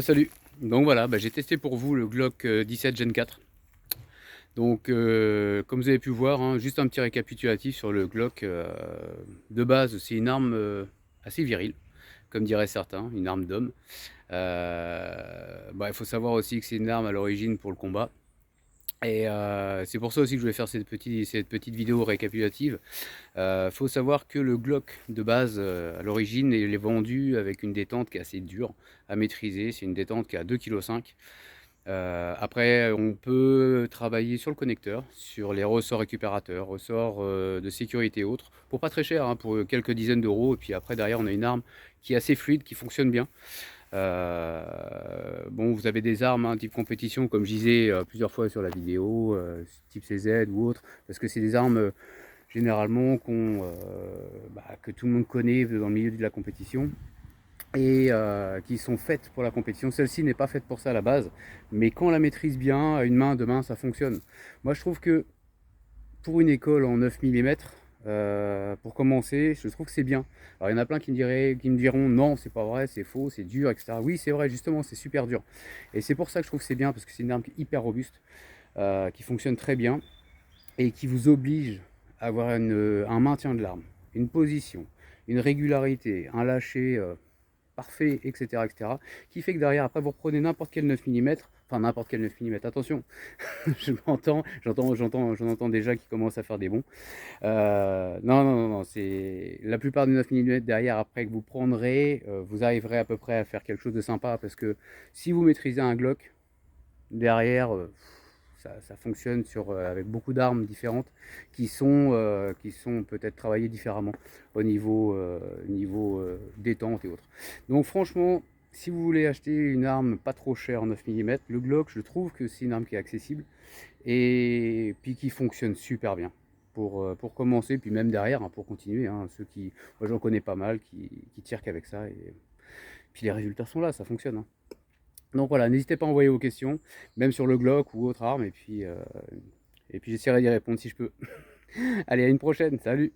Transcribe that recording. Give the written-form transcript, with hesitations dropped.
Salut. Donc voilà, j'ai testé pour vous le Glock 17 Gen 4. Donc comme vous avez pu voir, hein, juste un petit récapitulatif sur le Glock. De base, c'est une arme assez virile, comme diraient certains, une arme d'homme. Il faut savoir aussi que c'est une arme à l'origine pour le combat. Et c'est pour ça aussi que je voulais faire cette petite vidéo récapitulative. Faut savoir que le Glock de base, à l'origine, il est vendu avec une détente qui est assez dure à maîtriser. C'est une détente qui est à 2,5 kg. Après, on peut travailler sur le connecteur, sur les ressorts récupérateurs, ressorts de sécurité et autres, pour pas très cher, hein, pour quelques dizaines d'euros. Et puis après, derrière, on a une arme qui est assez fluide, qui fonctionne bien. Bon, vous avez des armes, hein, type compétition, comme je disais plusieurs fois sur la vidéo, type CZ ou autre, parce que c'est des armes généralement que tout le monde connaît dans le milieu de la compétition et qui sont faites pour la compétition. Celle-ci n'est pas faite pour ça à la base, mais quand on la maîtrise bien, à une main, deux mains, ça fonctionne. Moi, je trouve que pour une école en 9 mm, pour commencer, je trouve que c'est bien. Alors, il y en a plein qui me diront non, c'est pas vrai, c'est faux, c'est dur, etc. Oui, c'est vrai, justement, c'est super dur. Et c'est pour ça que je trouve que c'est bien, parce que c'est une arme hyper robuste, qui fonctionne très bien et qui vous oblige à avoir un maintien de l'arme, une position, une régularité, un lâcher parfait, etc., etc., qui fait que derrière, après, vous reprenez n'importe quel 9 mm, enfin n'importe quel 9 mm, attention, j'en entends déjà qui commencent à faire des bons. Non, non, non, non, c'est la plupart des 9 mm derrière, après que vous prendrez, vous arriverez à peu près à faire quelque chose de sympa, parce que si vous maîtrisez un Glock, derrière, ça fonctionne avec beaucoup d'armes différentes qui sont peut-être travaillées différemment au niveau détente et autres. Donc franchement, si vous voulez acheter une arme pas trop chère en 9 mm, le Glock, je trouve que c'est une arme qui est accessible et puis qui fonctionne super bien. Pour commencer, puis même derrière, hein, pour continuer, hein, moi j'en connais pas mal qui tirent qu'avec ça, et puis les résultats sont là, ça fonctionne, hein. Donc voilà, n'hésitez pas à envoyer vos questions, même sur le Glock ou autre arme, et puis j'essaierai d'y répondre si je peux. Allez, à une prochaine, salut!